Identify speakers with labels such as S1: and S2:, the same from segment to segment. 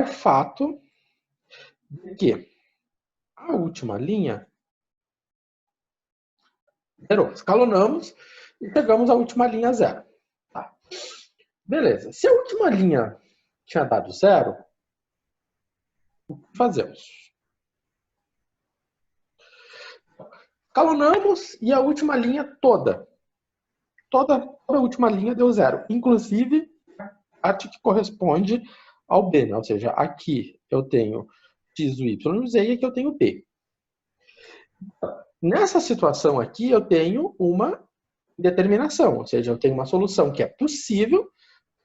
S1: o fato de que a última linha zerou. Escalonamos e pegamos a última linha zero. Tá. Beleza. Se a última linha tinha dado zero, o que fazemos? Escalonamos e a última linha toda. Toda a última linha deu zero. Inclusive, a parte que corresponde ao B, né? Ou seja, aqui eu tenho x, o y e o z, e aqui eu tenho b. Nessa situação aqui, eu tenho uma determinação, ou seja, eu tenho uma solução que é possível,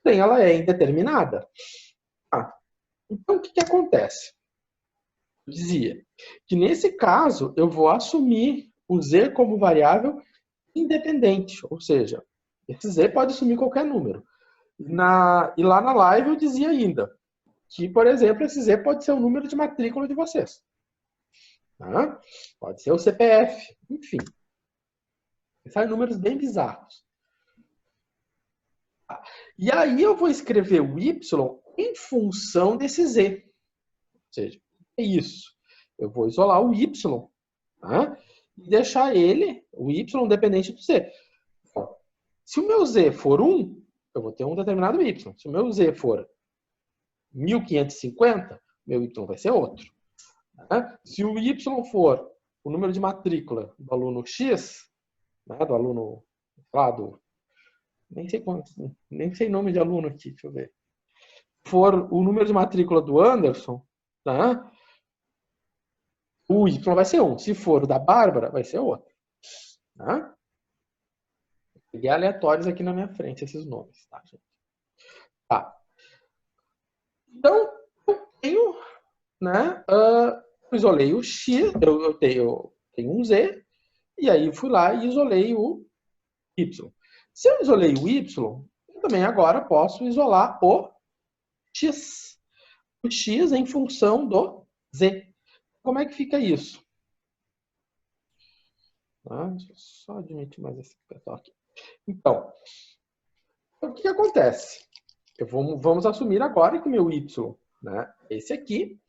S1: porém ela é indeterminada. Então, o que acontece? Eu dizia que, nesse caso, eu vou assumir o z como variável independente, ou seja, esse z pode assumir qualquer número. E lá na live eu dizia ainda que, por exemplo, esse z pode ser o número de matrícula de vocês. Tá? Pode ser o CPF, enfim. São números bem bizarros. E aí eu vou escrever o y em função desse z. Ou seja, é isso. Eu vou isolar o y, tá? E deixar ele, o y, dependente do z. Bom, se o meu z for 1, eu vou ter um determinado y. Se o meu z for 1550, meu y vai ser outro. Tá? Se o y for o número de matrícula do aluno X, né, do aluno lá do... Nem sei nome de aluno aqui, deixa eu ver. For o número de matrícula do Anderson, tá? O Y vai ser 1. Se for o da Bárbara, vai ser outro. Tá? Peguei aleatórios aqui na minha frente, esses nomes. Tá, gente? Tá. Então, eu tenho, né? Eu isolei o X, eu tenho um Z, e aí fui lá e isolei o Y. Se eu isolei o Y, eu também agora posso isolar o X. O X em função do Z. Como é que fica isso? Deixa eu só admitir mais esse pessoal aqui. Então, o que acontece? Vamos assumir agora que o meu y, né, é esse aqui,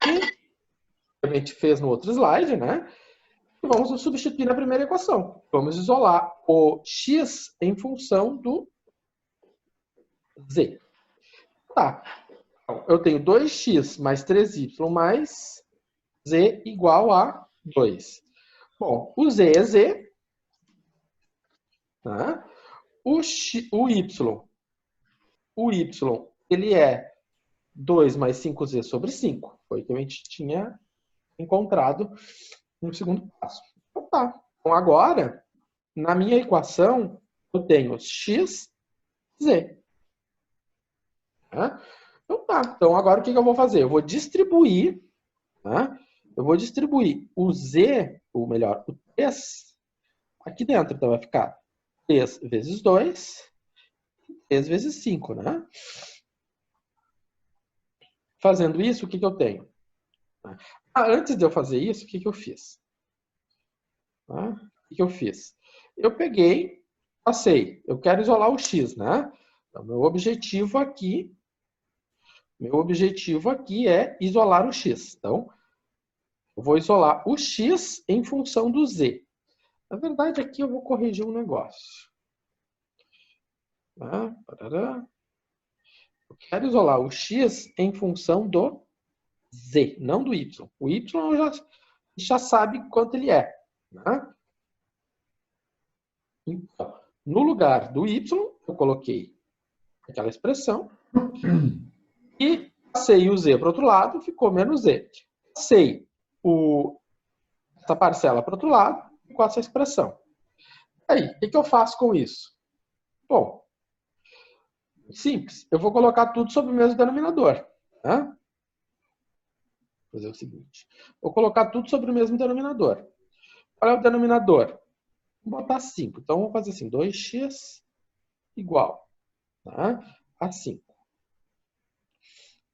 S1: que a gente fez no outro slide, né? E vamos substituir na primeira equação. Vamos isolar o x em função do z. Tá. Então, eu tenho 2x mais 3y mais z igual a 2. Bom, o z é z. Tá? O y, ele é 2 mais 5z sobre 5. Foi o que a gente tinha encontrado no segundo passo. Então tá. Então agora, na minha equação, eu tenho x, z. Tá? Então tá. Então agora o que eu vou fazer? Eu vou distribuir, tá? Eu vou distribuir o z, ou melhor, o 3, aqui dentro. Então vai ficar 3 vezes 2, 3 vezes 5, né? Fazendo isso, o que eu tenho? Antes de eu fazer isso, o que eu fiz? O que eu fiz? Eu peguei, passei, eu quero isolar o x, né? Então, meu objetivo aqui é isolar o x. Então, eu vou isolar o x em função do z. Na verdade, aqui eu vou corrigir um negócio. Eu quero isolar o x em função do z, não do y. O y já sabe quanto ele é. Né? Então, no lugar do y, eu coloquei aquela expressão e passei o z para o outro lado, ficou menos z. Passei essa parcela para o outro lado, ficou essa expressão. Aí, o que eu faço com isso? Bom, simples. Eu vou colocar tudo sobre o mesmo denominador. Né? Vou fazer o seguinte. Vou colocar tudo sobre o mesmo denominador. Qual é o denominador? Vou botar 5. Então, vou fazer assim, 2x igual, tá, a 5.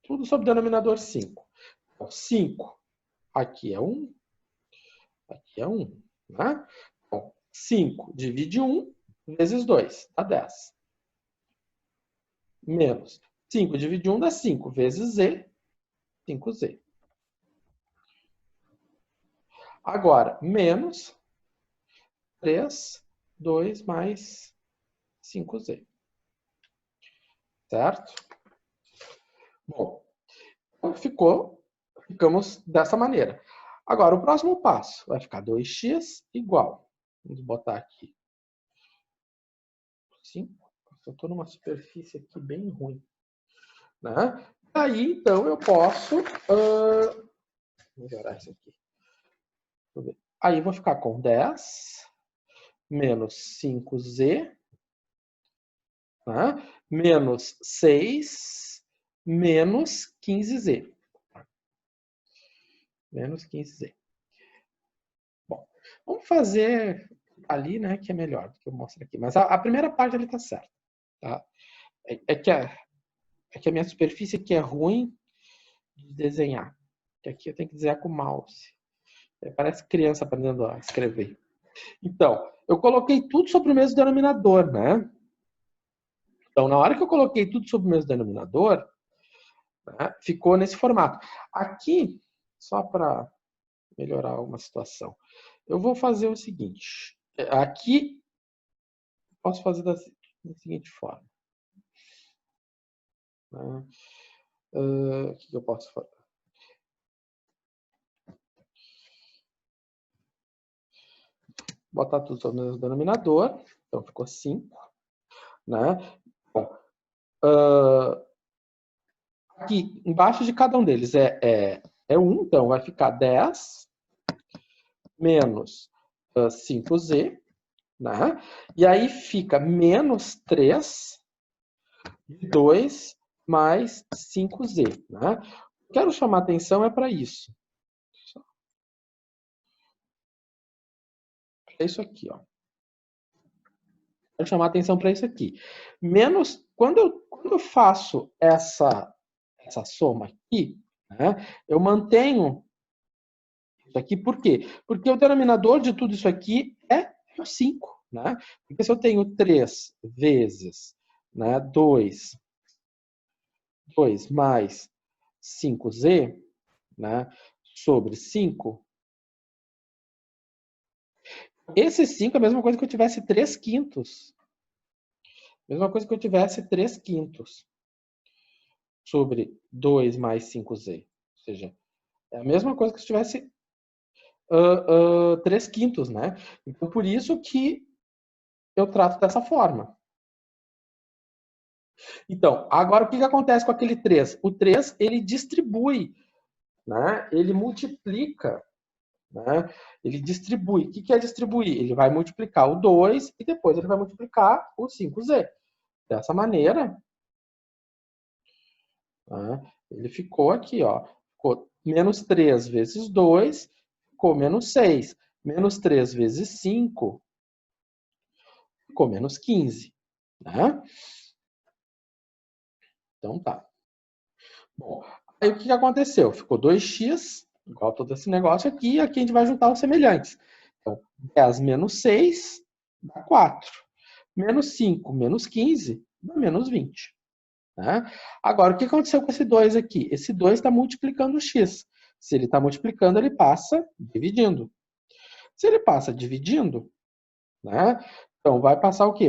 S1: Tudo sobre o denominador 5. Então, 5 aqui é 1, aqui é 1. Né? Bom, 5 divide 1 vezes 2, dá 10. Menos 5 dividir 1 dá 5 vezes z, 5z. Agora, menos 3, 2 mais 5z. Certo? Bom, então ficamos dessa maneira. Agora, o próximo passo vai ficar 2x igual. Vamos botar aqui 5. Eu estou numa superfície aqui bem ruim. Né? Aí, então, eu posso melhorar isso aqui. Aí, vou ficar com 10 menos 5z, né? Menos 6 menos 15z. Menos 15z. Bom, vamos fazer ali, né, que é melhor do que eu mostro aqui. Mas a primeira parte ali está certa. Tá? É que a minha superfície aqui é ruim de desenhar. Que aqui eu tenho que desenhar com o mouse. Parece criança aprendendo a escrever. Então, eu coloquei tudo sobre o mesmo denominador, né? Então, na hora que eu coloquei tudo sobre o mesmo denominador, né, ficou nesse formato. Aqui, só para melhorar uma situação, eu vou fazer o seguinte. Aqui, posso fazer da seguinte forma. Né? O que eu posso fazer? Botar tudo sobre o mesmo denominador. Então, ficou 5. Né? Bom, aqui, embaixo de cada um deles é 1, então vai ficar 10 menos 5z, né? E aí fica menos 3 de 2 mais 5z. Né? Quero chamar atenção para isso. É isso aqui, ó. Quero chamar atenção para isso aqui. Menos, quando eu faço essa soma aqui, né, eu mantenho isso aqui, por quê? Porque o denominador de tudo isso aqui é o 5. Né? Porque se eu tenho 3 vezes, né, 2 mais 5z, né, sobre 5, esse 5 é a mesma coisa que eu tivesse 3 quintos. Mesma coisa que eu tivesse 3 quintos sobre 2 mais 5z. Ou seja, é a mesma coisa que se tivesse 3 quintos, né? Então, por isso que eu trato dessa forma. Então, agora o que acontece com aquele 3? O 3, ele distribui, né? Ele multiplica, né? Ele distribui. O que é distribuir? Ele vai multiplicar o 2 e depois ele vai multiplicar o 5z. Dessa maneira, né? Ele ficou aqui, ó. Ficou menos 3 vezes 2, ficou menos 6. Menos 3 vezes 5, ficou menos 15. Né? Então tá. Bom, aí o que aconteceu? Ficou 2x, igual todo esse negócio aqui, e aqui a gente vai juntar os semelhantes. Então, 10 menos 6 dá 4. Menos 5 menos 15 dá menos 20. Né? Agora, o que aconteceu com esse 2 aqui? Esse 2 está multiplicando o x. Se ele está multiplicando, ele passa dividindo. Se ele passa dividindo, né? Então vai passar o quê?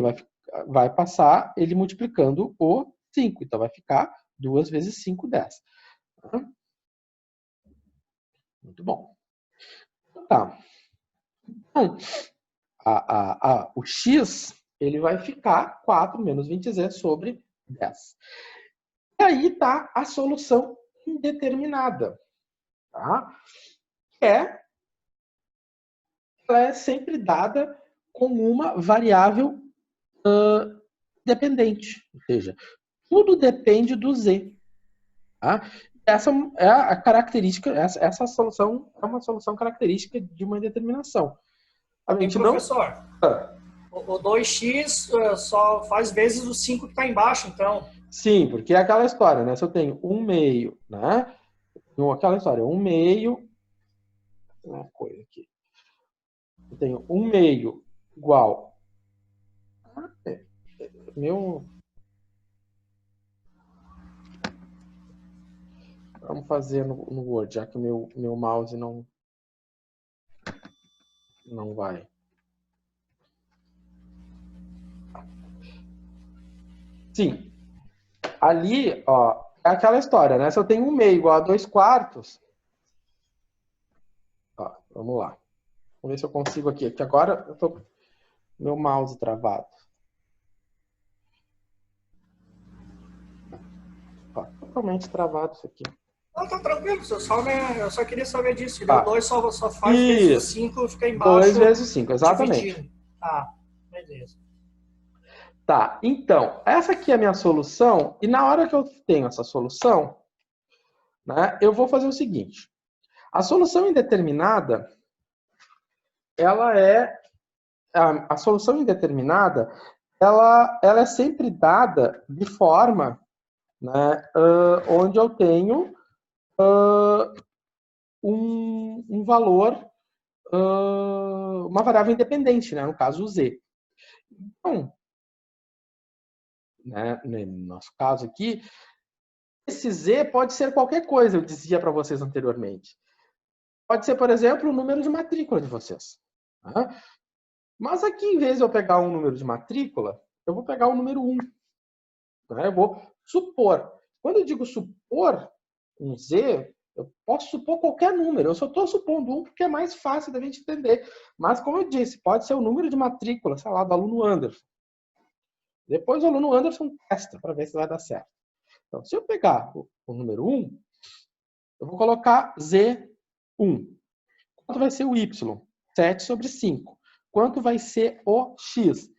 S1: Vai passar ele multiplicando o 5. Então vai ficar 2 vezes 5, 10. Muito bom. Tá. Então, o x ele vai ficar 4 menos 20z sobre 10. E aí está a solução indeterminada. Tá? Ela é sempre dada com uma variável dependente. Ou seja, tudo depende do z. Tá? Essa é a característica, essa solução é uma solução característica de uma indeterminação. A gente
S2: professor, o 2x só faz vezes o 5 que está embaixo, então.
S1: Sim, porque é aquela história, né? Se eu tenho 1 meio, né? Aquela história, 1 meio. Uma coisa aqui. Eu tenho 1 meio igual. Meu. Vamos fazer no Word, já que o meu mouse não vai. Sim. Ali, ó, é aquela história, né? Se eu tenho 1/2 igual a 2/4, ó, vamos lá. Vamos ver se eu consigo aqui. Aqui agora eu tô com meu mouse travado. Ó, totalmente travado isso aqui.
S2: Não, tá tranquilo, eu só queria saber disso. O 2 só faz
S1: Isso.
S2: vezes o 5 fica embaixo.
S1: 2 vezes o 5, exatamente.
S2: Dividindo. Ah, beleza.
S1: Tá, então, essa aqui é a minha solução, e na hora que eu tenho essa solução, né, eu vou fazer o seguinte. A solução indeterminada, ela é... A solução indeterminada, ela é sempre dada de forma, né, onde eu tenho um valor, uma variável independente, né, no caso o z. Então, né, no nosso caso aqui, esse z pode ser qualquer coisa, eu dizia para vocês anteriormente. Pode ser, por exemplo, o número de matrícula de vocês. Tá? Mas aqui, em vez de eu pegar um número de matrícula, eu vou pegar o número 1. Né? Eu vou supor. Quando eu digo supor um z, eu posso supor qualquer número. Eu só estou supondo 1 porque é mais fácil da gente entender. Mas, como eu disse, pode ser o número de matrícula, sei lá, do aluno Anderson. Depois o aluno Anderson testa para ver se vai dar certo. Então, se eu pegar o número 1, eu vou colocar Z1. Quanto vai ser o Y? 7 sobre 5. Quanto vai ser o X?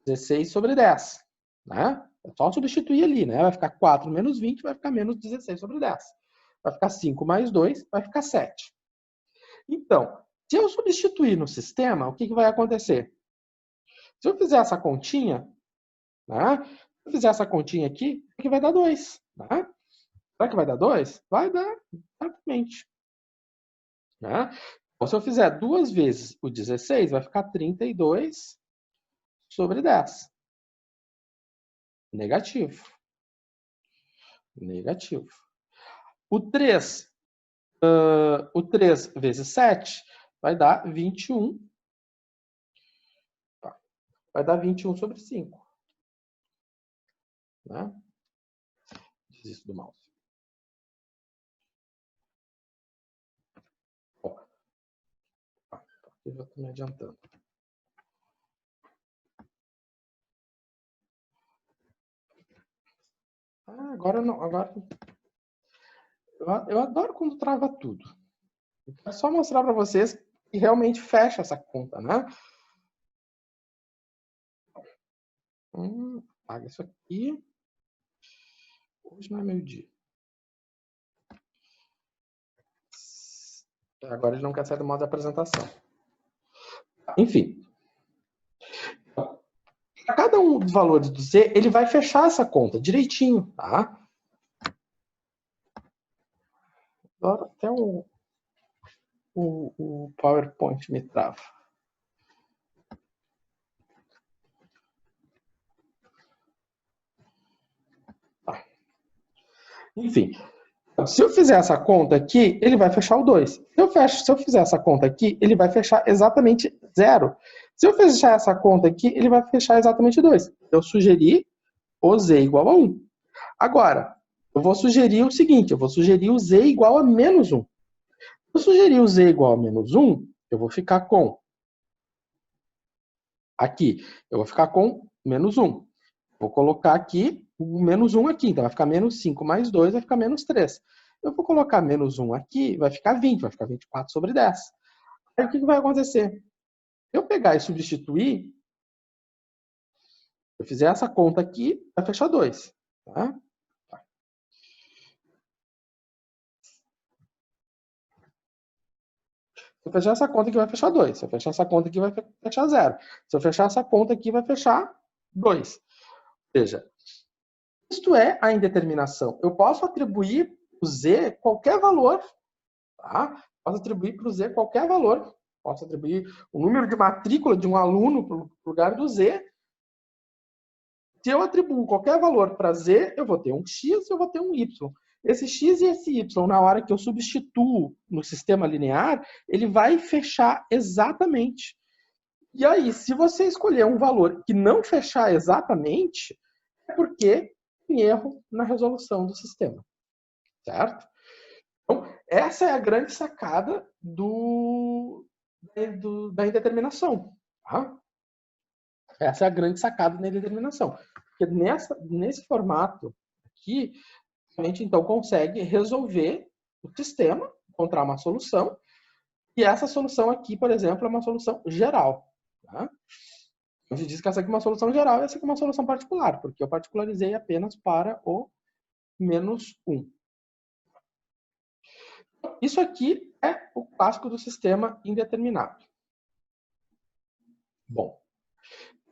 S1: 16 sobre 10. Né? É só substituir ali, né? Vai ficar 4 menos 20, vai ficar menos 16 sobre 10. Vai ficar 5 mais 2, vai ficar 7. Então, se eu substituir no sistema, o que vai acontecer? Se eu fizer essa continha, né? Se eu fizer essa continha aqui, o que vai dar 2? Né? Será que vai dar 2? Vai dar, exatamente. Né? Então, se eu fizer 2 vezes o 16, vai ficar 32 sobre 10. Negativo. Negativo. O 3 vezes 7 vai dar 21. Vai dar 21 sobre 5. Né? Desisto do mouse. Eu já estou me adiantando. Agora não. Agora... Eu adoro quando trava tudo. É só mostrar para vocês que realmente fecha essa conta, né? Paga isso aqui. Hoje não é meio-dia. Agora ele não quer sair do modo de apresentação. Enfim. Para cada um dos valores do Z, ele vai fechar essa conta direitinho, tá? Agora até o PowerPoint me trava. Tá. Enfim. Se eu fizer essa conta aqui, ele vai fechar o 2. Se eu fizer essa conta aqui, ele vai fechar exatamente 0. Se eu fechar essa conta aqui, ele vai fechar exatamente 2. Eu sugeri o Z igual a 1. Agora, eu vou sugerir o seguinte, eu vou sugerir o Z igual a menos 1. Se eu sugerir o Z igual a menos 1, eu vou ficar com... Aqui, eu vou ficar com menos 1. Vou colocar aqui o menos 1 aqui, então vai ficar menos 5 mais 2, vai ficar menos 3. Eu vou colocar menos 1 aqui, vai ficar 20, vai ficar 24 sobre 10. Aí o que vai acontecer? Se eu pegar e substituir, se eu fizer essa conta aqui, vai fechar 2. Tá? Se eu fechar essa conta aqui, vai fechar 2. Se eu fechar essa conta aqui, vai fechar 0. Se eu fechar essa conta aqui, vai fechar 2. Ou seja, isto é a indeterminação. Eu posso atribuir para o Z qualquer valor. Tá? Posso atribuir para o Z qualquer valor. Posso atribuir o número de matrícula de um aluno para o lugar do Z. Se eu atribuo qualquer valor para Z, eu vou ter um X e eu vou ter um Y. esse x e esse y, na hora que eu substituo no sistema linear, ele vai fechar exatamente. E aí, se você escolher um valor que não fechar exatamente, é porque tem erro na resolução do sistema. Certo? Então, essa é a grande sacada da indeterminação. Tá? Essa é a grande sacada da indeterminação. Porque nesse formato aqui, a gente então consegue resolver o sistema, encontrar uma solução, e essa solução aqui, por exemplo, é uma solução geral. Tá? A gente diz que essa aqui é uma solução geral e essa aqui é uma solução particular, porque eu particularizei apenas para o -1. Isso aqui é o clássico do sistema indeterminado. Bom,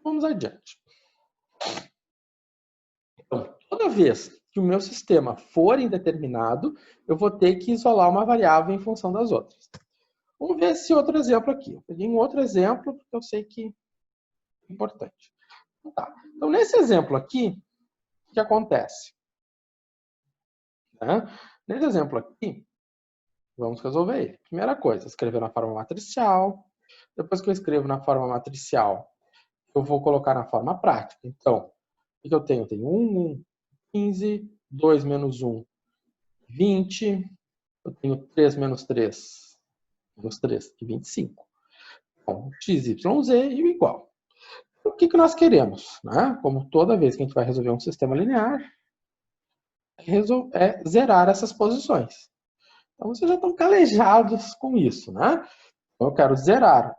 S1: vamos adiante. Então, toda vez que o meu sistema for indeterminado, eu vou ter que isolar uma variável em função das outras. Vamos ver esse outro exemplo aqui. Eu peguei um outro exemplo, porque eu sei que é importante. Tá. Então, nesse exemplo aqui, o que acontece? Nesse exemplo aqui, vamos resolver ele. Primeira coisa, escrever na forma matricial. Depois que eu escrevo na forma matricial, eu vou colocar na forma prática. Então, o que eu tenho? Eu tenho 1, 1, 15, 2 menos 1, 20. Eu tenho 3 menos 3, menos 3, 25. Então, x, y, z e o igual. O que nós queremos? Né? Como toda vez que a gente vai resolver um sistema linear, é zerar essas posições. Então, vocês já estão calejados com isso. Né? Então, eu quero zerar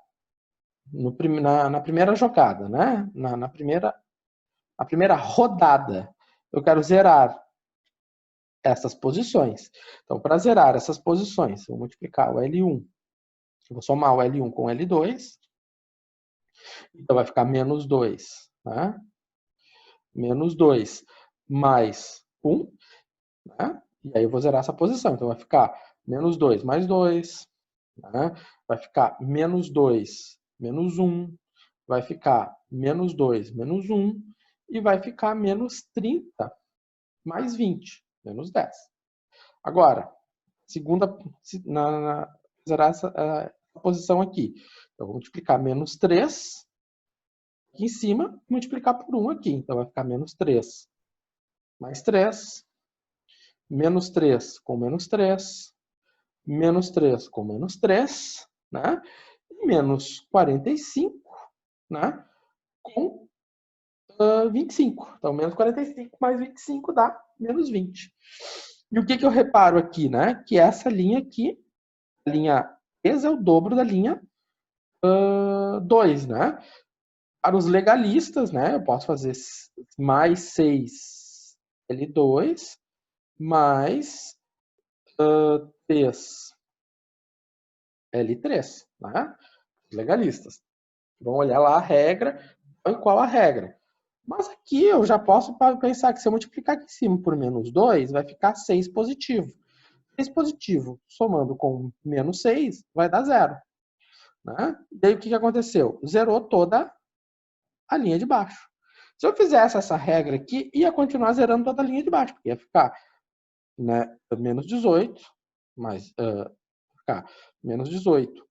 S1: na primeira jogada, né? na primeira rodada. Eu quero zerar essas posições. Então, para zerar essas posições, eu vou multiplicar o L1. Eu vou somar o L1 com o L2. Então, vai ficar menos 2. Né? Menos 2 mais 1. Né? E aí eu vou zerar essa posição. Então, vai ficar menos 2 mais 2. Né? Vai ficar menos 2 menos 1. Vai ficar menos 2 menos 1. E vai ficar menos 30 mais 20. Menos 10. Agora, zerar essa posição aqui. Eu vou multiplicar menos 3 aqui em cima e multiplicar por 1 aqui. Então, vai ficar menos 3 mais 3, menos 3 com menos 3, menos 3 com menos 3, né? E menos 45, né? Com 25. Então, menos 45 mais 25 dá menos 20. E o que eu reparo aqui, né? Que essa linha aqui, a linha 3 é o dobro da linha 2, né? Para os legalistas, né? Eu posso fazer mais 6 L2 mais 3 L3, né? Os legalistas vão olhar lá a regra, e qual a regra. Mas aqui eu já posso pensar que se eu multiplicar aqui em cima por menos 2, vai ficar 6 positivo. 6 positivo somando com menos 6 vai dar 0. Né? E aí o que aconteceu? Zerou toda a linha de baixo. Se eu fizesse essa regra aqui, ia continuar zerando toda a linha de baixo, porque ia ficar, né, menos 18, mais, ficar menos 18.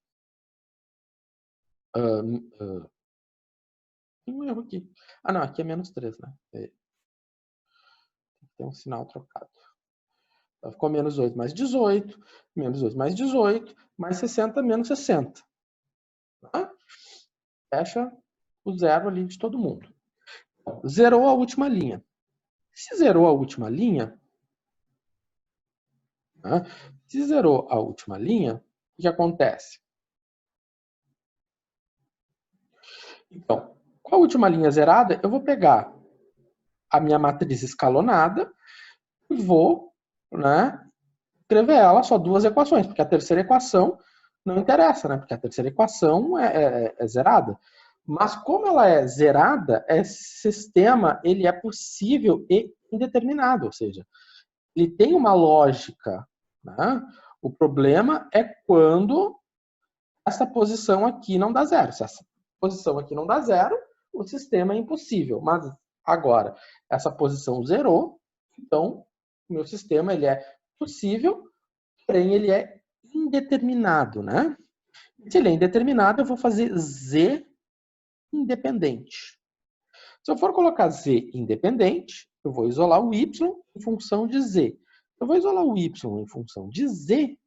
S1: Tem um erro aqui. Ah, não, aqui é menos 3, né? Tem um sinal trocado. Então, ficou menos 8 mais 18, menos 8 mais 18, mais 60 menos 60. Tá? Fecha o zero ali de todo mundo. Zerou a última linha. Se zerou a última linha, né? Se zerou a última linha, o que acontece? Então, com a última linha zerada, eu vou pegar a minha matriz escalonada e vou, né, escrever ela só duas equações, porque a terceira equação não interessa, né? Porque a terceira equação é zerada. Mas como ela é zerada, esse sistema ele é possível e indeterminado, ou seja, ele tem uma lógica. Né? O problema é quando essa posição aqui não dá zero. Se essa posição aqui não dá zero, o sistema é impossível. Mas agora, essa posição zerou, então o meu sistema ele é possível, porém ele é indeterminado, né? Se ele é indeterminado, eu vou fazer Z independente. Se eu for colocar Z independente, eu vou isolar o Y em função de Z. Eu vou isolar o Y em função de Z,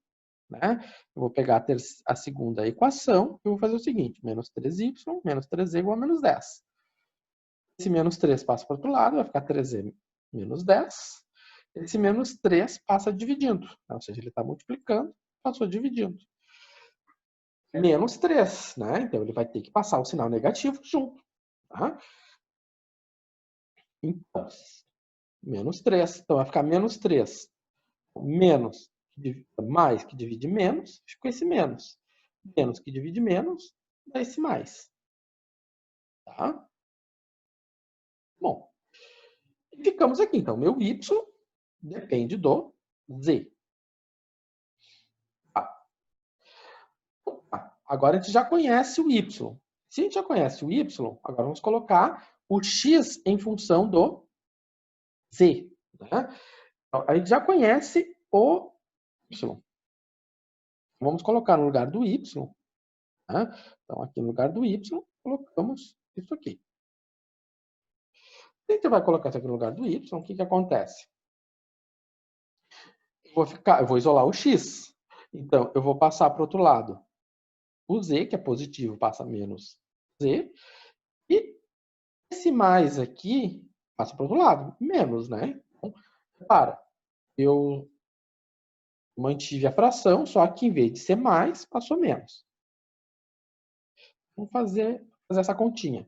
S1: né? Eu vou pegar a segunda equação e vou fazer o seguinte, menos 3y, menos 3z igual a menos 10. Esse menos 3 passa para o outro lado, vai ficar 3z menos 10. Esse menos 3 passa dividindo, né? Ou seja, ele está multiplicando, passou dividindo. Menos 3, né? Então ele vai ter que passar o sinal negativo junto. Tá? Então, menos 3. Então vai ficar menos 3. Menos, mais que divide menos, ficou esse menos. Menos que divide menos, dá esse mais. Tá? Bom, ficamos aqui. Então, meu y depende do z. Tá. Agora a gente já conhece o y. Se a gente já conhece o y, agora vamos colocar o x em função do z. Né? Então, a gente já conhece o y. Vamos colocar no lugar do y. Né? Então, aqui no lugar do y, colocamos isso aqui. Se a gente vai colocar isso aqui no lugar do y, o que, que acontece? Eu vou isolar o x. Então, eu vou passar para o outro lado o z, que é positivo, passa menos z. E esse mais aqui passa para o outro lado, menos, né? Então, repara, eu mantive a fração, só que em vez de ser mais, passou menos. Vamos fazer essa continha.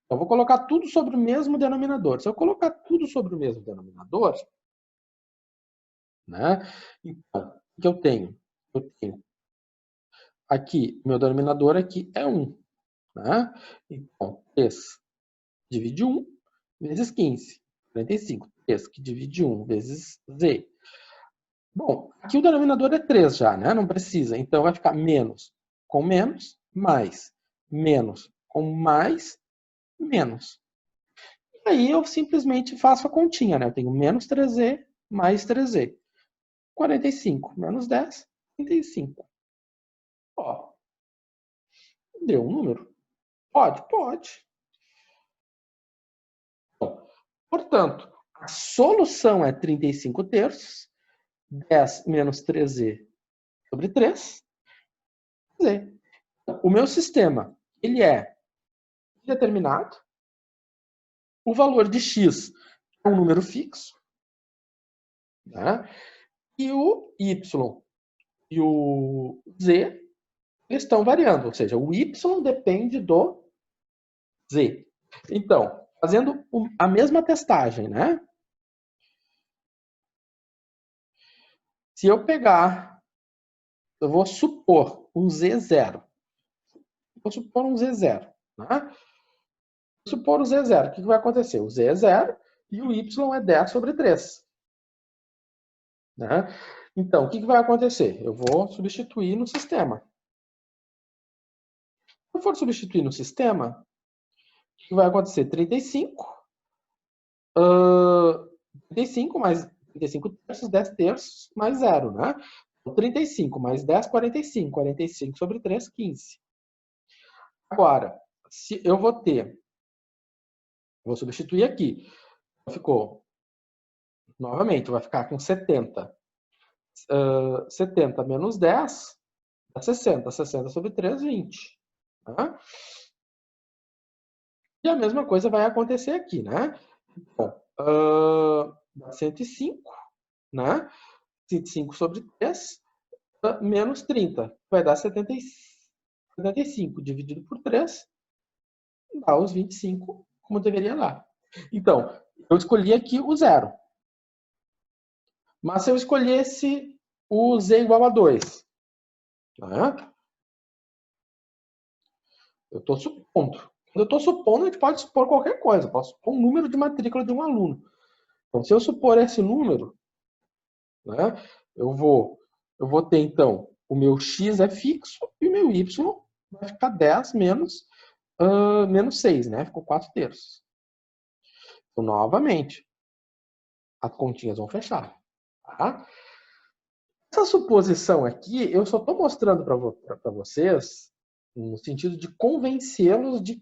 S1: Então, eu vou colocar tudo sobre o mesmo denominador. Se eu colocar tudo sobre o mesmo denominador, né? Então, o que eu tenho? Eu tenho aqui, meu denominador aqui é 1. Né? Então, 3 divide 1 vezes 15. 45. 3 que divide 1 vezes z. Bom, aqui o denominador é 3 já, né? Não precisa. Então, vai ficar menos com menos, mais. Menos com mais, menos. E aí eu simplesmente faço a continha, né? Eu tenho menos 3z mais 3z. 45 menos 10, 35. Ó, deu um número? Pode? Pode. Bom, portanto, a solução é 35 terços, 10 menos 3z sobre 3, z. O meu sistema, ele é determinado, o valor de x é um número fixo, né? E o y e o z estão variando, ou seja, o y depende do z. Então, fazendo a mesma testagem, né? Se eu pegar, eu vou supor um z0. Vou supor um z0, né? Vou supor o z0. O que vai acontecer? O z é 0 e o y é 10 sobre 3. Né? Então, o que vai acontecer? Eu vou substituir no sistema. Se eu for substituir no sistema, o que vai acontecer? 35. 35 mais 35 terços, 10 terços, mais 0, né? 35 mais 10, 45. 45 sobre 3, 15. Agora, se eu vou ter, vou substituir aqui. Ficou, novamente, vai ficar com 70. 70 menos 10 dá 60. 60 sobre 3, 20. Tá? E a mesma coisa vai acontecer aqui, né? Bom, dá 105, né? 105 sobre 3, menos 30. Vai dar 75 dividido por 3, dá os 25, como deveria dar. Então, eu escolhi aqui o 0. Mas se eu escolhesse o z igual a 2, né? Eu estou supondo. Quando eu estou supondo, a gente pode supor qualquer coisa. Eu posso supor um número de matrícula de um aluno. Então, se eu supor esse número, né, eu vou ter, então, o meu x é fixo e o meu y vai ficar 10 menos 6, né? Ficou 4 terços. Então, novamente, as continhas vão fechar. Tá? Essa suposição aqui, eu só estou mostrando para vocês no sentido de convencê-los de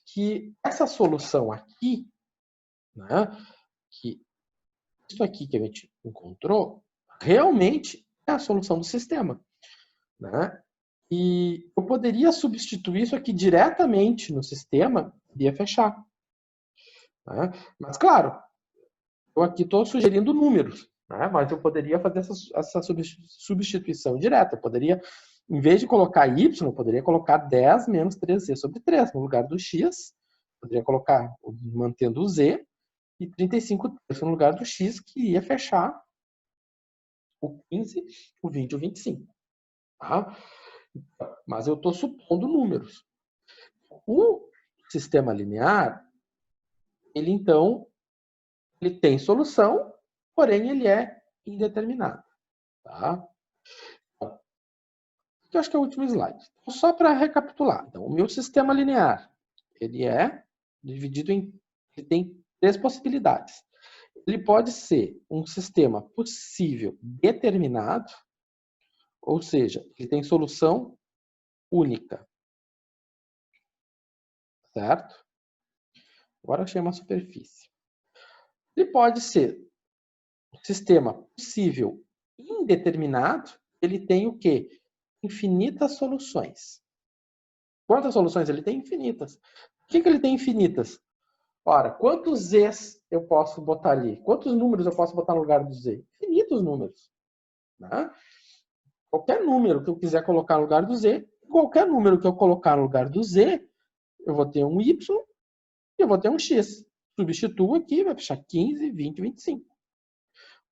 S1: que essa solução aqui, né, que isso aqui que a gente encontrou, realmente é a solução do sistema. Né? E eu poderia substituir isso aqui diretamente no sistema e ia fechar. Né? Mas, claro, eu aqui estou sugerindo números, né? Mas eu poderia fazer essa substituição direta. Eu poderia, em vez de colocar y, eu poderia colocar 10 menos 3z sobre 3 no lugar do x. Poderia colocar, mantendo o z, e 35 terços no lugar do x, que ia fechar o 15, o 20 e o 25. Tá? Mas eu estou supondo números. O sistema linear, ele então, ele tem solução, porém ele é indeterminado. Tá? Eu acho que é o último slide. Então, só para recapitular. Então, o meu sistema linear, ele é dividido em... Ele tem 3 possibilidades. Ele pode ser um sistema possível determinado, ou seja, ele tem solução única. Certo? Agora eu achei uma superfície. Ele pode ser um sistema possível indeterminado, ele tem o quê? Infinitas soluções. Quantas soluções ele tem? Infinitas. Por que ele tem infinitas? Ora, quantos z's eu posso botar ali? Quantos números eu posso botar no lugar do z? Infinitos números. Né? Qualquer número que eu quiser colocar no lugar do z, qualquer número que eu colocar no lugar do z, eu vou ter um y e eu vou ter um x. Substituo aqui, vai fechar 15, 20, 25.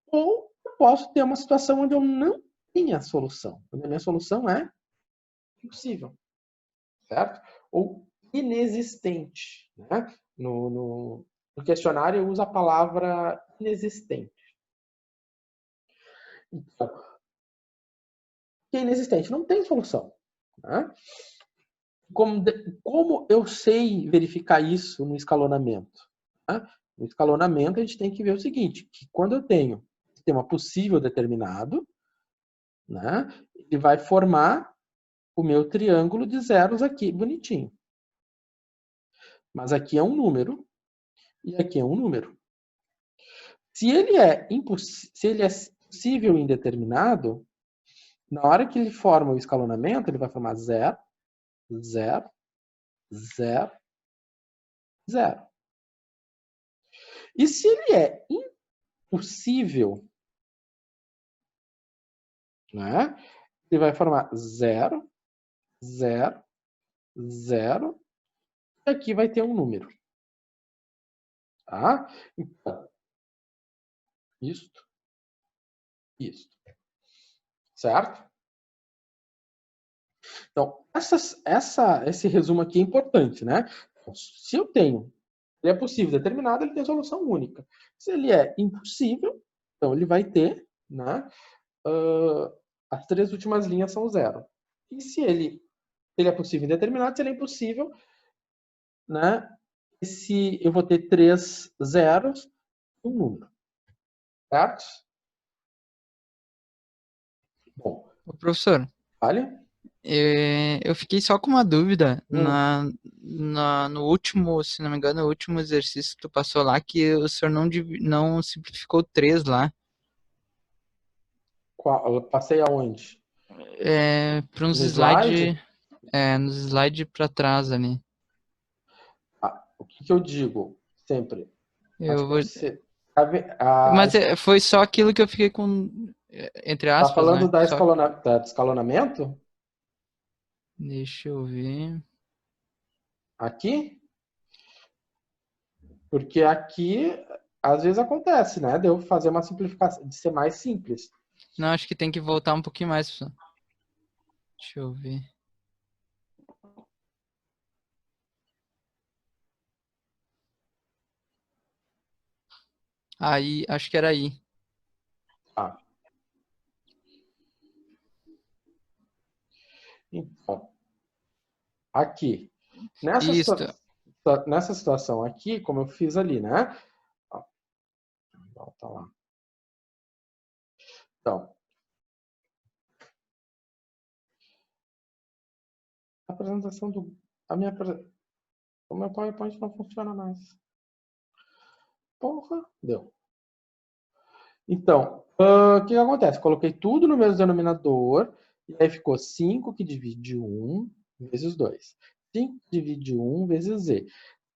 S1: Ou eu posso ter uma situação onde eu não tenha solução. Onde a minha solução é impossível. Certo? Ou inexistente. Né? No questionário eu uso a palavra inexistente. Então, o que é inexistente? Não tem solução. Né? Como eu sei verificar isso no escalonamento? Né? No escalonamento a gente tem que ver o seguinte, que quando eu tenho um sistema possível determinado, né, ele vai formar o meu triângulo de zeros aqui, bonitinho. Mas aqui é um número e aqui é um número. Se ele é possível indeterminado, na hora que ele forma o escalonamento, ele vai formar 0, 0, 0, 0. E se ele é impossível, né, ele vai formar 0, 0, 0, e aqui vai ter um número. Tá? Então, isto. Certo? Então, esse resumo aqui é importante, né? Se eu tenho, ele é possível determinado, ele tem solução única. Se ele é impossível, então ele vai ter, né? As 3 últimas linhas são 0. E se ele é possível indeterminado, se ele é impossível, né? Eu vou ter 3 zeros e um número. Certo? Bom.
S3: Ô, professor,
S1: Vale?
S3: eu fiquei só com uma dúvida no último, se não me engano, o último exercício que tu passou lá, que o senhor não simplificou 3 lá.
S1: Eu passei aonde?
S3: Para uns
S1: No slide?
S3: nos slides para trás ali.
S1: O que eu digo sempre?
S3: Eu vou...
S1: Mas
S3: foi só aquilo que eu fiquei com, entre aspas,
S1: tá falando,
S3: né?
S1: do escalonamento?
S3: Deixa eu ver.
S1: Aqui? Porque aqui, às vezes acontece, né? De eu fazer uma simplificação, de ser mais simples.
S3: Não, acho que tem que voltar um pouquinho mais. Deixa eu ver. Aí, acho que era aí.
S1: Ah. Então, aqui. Nessa situação aqui, como eu fiz ali, né? Volta lá. Então, a apresentação do... O meu PowerPoint não funciona mais. Porra, deu. Então, o que acontece? Coloquei tudo no mesmo denominador, e aí ficou 5 que divide 1 vezes 2. 5 que divide 1 vezes z.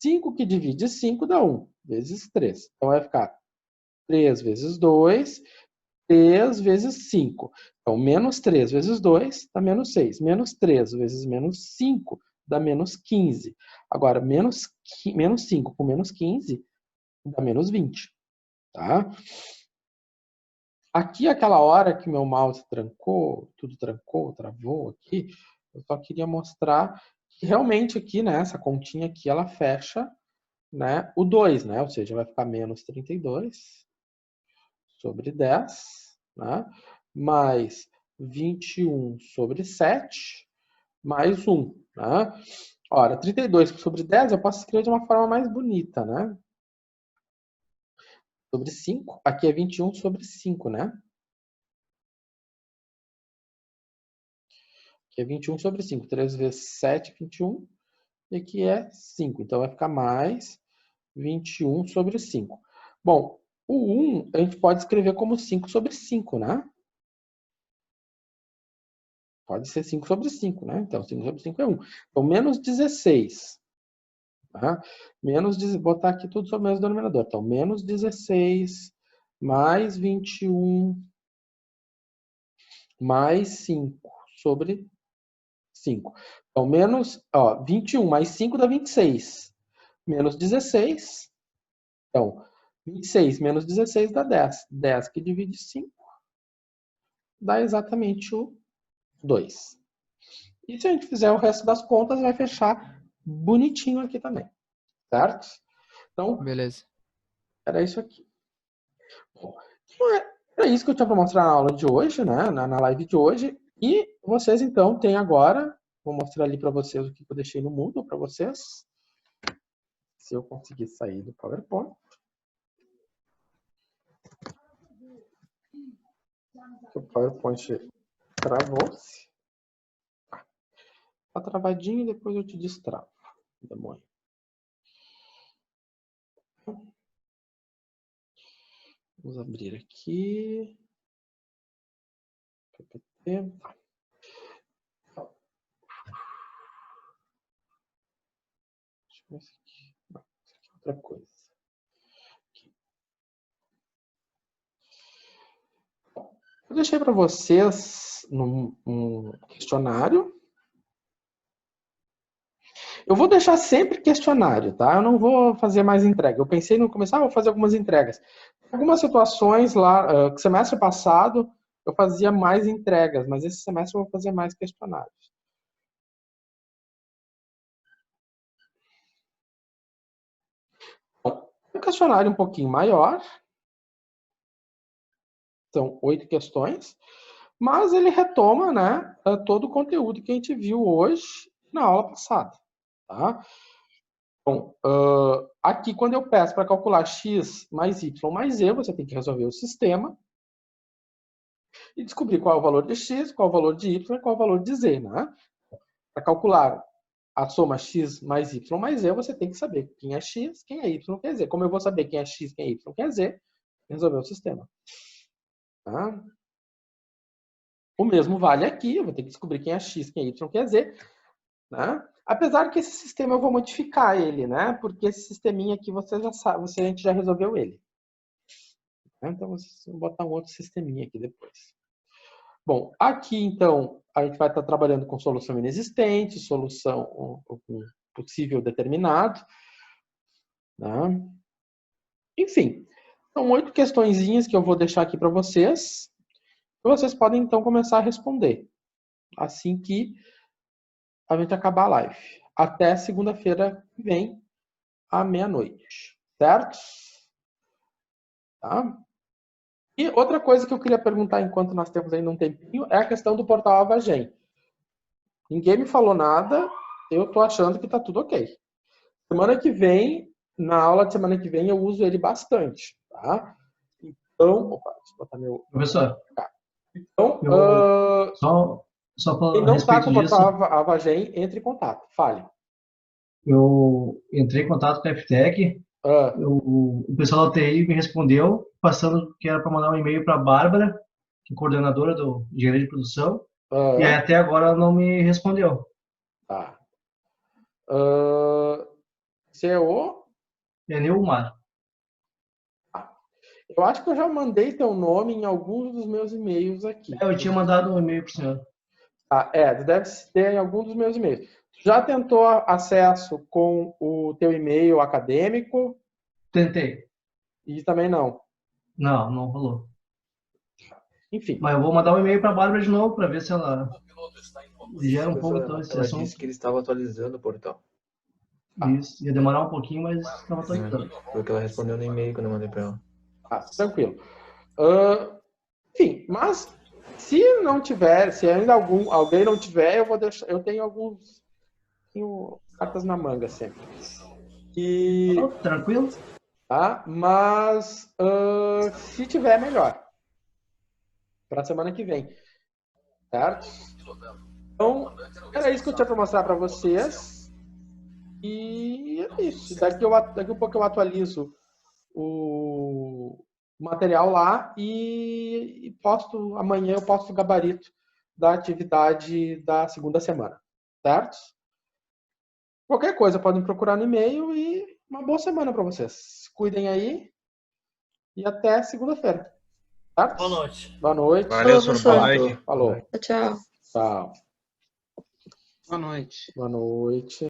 S1: 5 que divide 5 dá 1 vezes 3. Então, vai ficar 3 vezes 2, 3 vezes 5. Então, menos 3 vezes 2 dá menos 6. Menos 3 vezes menos 5 dá menos 15. Agora, menos 5 com menos 15 dá menos 20. Tá? Aqui, aquela hora que meu mouse trancou, tudo trancou, travou aqui, eu só queria mostrar que realmente aqui, né, essa continha aqui, ela fecha, né, o 2, né? Ou seja, vai ficar menos 32 sobre 10, né? Mais 21 sobre 7, mais 1, né? Ora, 32 sobre 10 eu posso escrever de uma forma mais bonita, né? Sobre 5, aqui é 21 sobre 5, né? Que é 21 sobre 5. 3 vezes 7, 21. E aqui é 5. Então, vai ficar mais 21 sobre 5. Bom, o 1 a gente pode escrever como 5 sobre 5, né? Pode ser 5 sobre 5, né? Então, 5 sobre 5 é 1. Então, menos 16. Tá? Botar aqui tudo sobre o mesmo denominador. Então, menos 16 mais 21 mais 5 sobre 5. Então, menos, 21 mais 5 dá 26. Menos 16. Então, 26 menos 16 dá 10. 10 que divide 5 dá exatamente o 2. E se a gente fizer o resto das contas, vai fechar bonitinho aqui também. Certo? Então,
S3: Beleza.
S1: era isso aqui. Bom, era isso que eu tinha para mostrar na aula de hoje, né? Na live de hoje. E vocês, então, têm agora... Vou mostrar ali para vocês o que eu deixei no Moodle para vocês. Se eu conseguir sair do PowerPoint. O PowerPoint travou-se. Tá travadinho e depois eu te destravo. Demônio. Vamos abrir aqui. PPT. Deixa eu ver isso aqui. Não, isso aqui é outra coisa. Aqui. Eu deixei para vocês um questionário. Eu vou deixar sempre questionário, tá? Eu não vou fazer mais entrega. Eu pensei no começar, vou fazer algumas entregas. Algumas situações lá, que semestre passado eu fazia mais entregas, mas esse semestre eu vou fazer mais questionários. Bom, um questionário um pouquinho maior. São 8 questões. Mas ele retoma, né, todo o conteúdo que a gente viu hoje na aula passada. Tá? Bom, aqui quando eu peço para calcular x mais y mais z, você tem que resolver o sistema e descobrir qual é o valor de x, qual é o valor de y e qual é o valor de z. Né? Para calcular a soma x mais y mais z, você tem que saber quem é x, quem é y, quem é z. Como eu vou saber quem é x, quem é y, quem é z, resolver o sistema. Tá? O mesmo vale aqui, eu vou ter que descobrir quem é x, quem é y, quem é z. Né? Apesar que esse sistema eu vou modificar ele, né? Porque esse sisteminha aqui você já sabe, a gente já resolveu ele. Então, vou botar um outro sisteminha aqui depois. Bom, aqui então a gente vai estar trabalhando com solução inexistente, solução com possível determinado. Né? Enfim, são 8 questõezinhas que eu vou deixar aqui para vocês. E vocês podem então começar a responder assim que a gente acabar a live. Até segunda-feira que vem, à meia-noite. Certo? Tá? E outra coisa que eu queria perguntar, enquanto nós temos ainda um tempinho, é a questão do portal Avagem. Ninguém me falou nada, eu tô achando que tá tudo ok. Semana que vem, na aula de semana que vem, eu uso ele bastante. Tá? Então, opa, deixa eu botar meu...
S4: Professor,
S1: Então,
S4: Só
S1: quem
S4: a
S1: não está
S4: respeito
S1: com o
S4: disso,
S1: portal Avagem, entre em contato. Fale.
S4: eu entrei em contato com a FTEC,
S1: Ah,
S4: o pessoal da TI me respondeu, passando que era para mandar um e-mail para a Bárbara, que é coordenadora do engenharia de produção, e aí
S1: ah,
S4: até agora ela não me respondeu.
S1: tá. CEO?
S4: É Neumar.
S1: Eu acho que eu já mandei teu nome em alguns dos meus e-mails aqui.
S4: Eu tinha mandado um e-mail para o senhor.
S1: Tá, tu deve ter em algum dos meus e-mails. Já tentou acesso com o teu e-mail acadêmico?
S4: Tentei.
S1: E também não.
S4: Não rolou.
S1: Enfim.
S4: Mas eu vou mandar um e-mail para a Bárbara de novo para ver se ela gera um pouco então esse
S5: Ela
S4: assunto.
S5: disse que ele estava atualizando o portal.
S4: Isso, ia demorar um pouquinho, mas estava atualizando.
S5: Foi o que ela respondeu no e-mail quando eu mandei para ela.
S1: Tranquilo. Enfim, mas se não tiver, se ainda alguém não tiver, eu vou deixar. Eu tenho cartas na manga sempre. E,
S4: Tranquilo?
S1: tá? Mas se tiver, melhor. Para a semana que vem. Certo? Então, era isso que eu tinha para mostrar para vocês. E é isso. Daqui a pouco eu atualizo o material lá e amanhã eu posto o gabarito da atividade da segunda semana. Certo? Qualquer coisa podem procurar no e-mail e uma boa semana para vocês. Cuidem aí e até segunda-feira. Certo?
S2: Boa noite.
S1: Boa noite.
S6: Valeu,
S7: Falou,
S6: senhor. Boa
S7: professor.
S6: noite.
S1: Falou.
S7: Tchau.
S1: Tchau.
S3: Boa noite.
S1: Boa noite.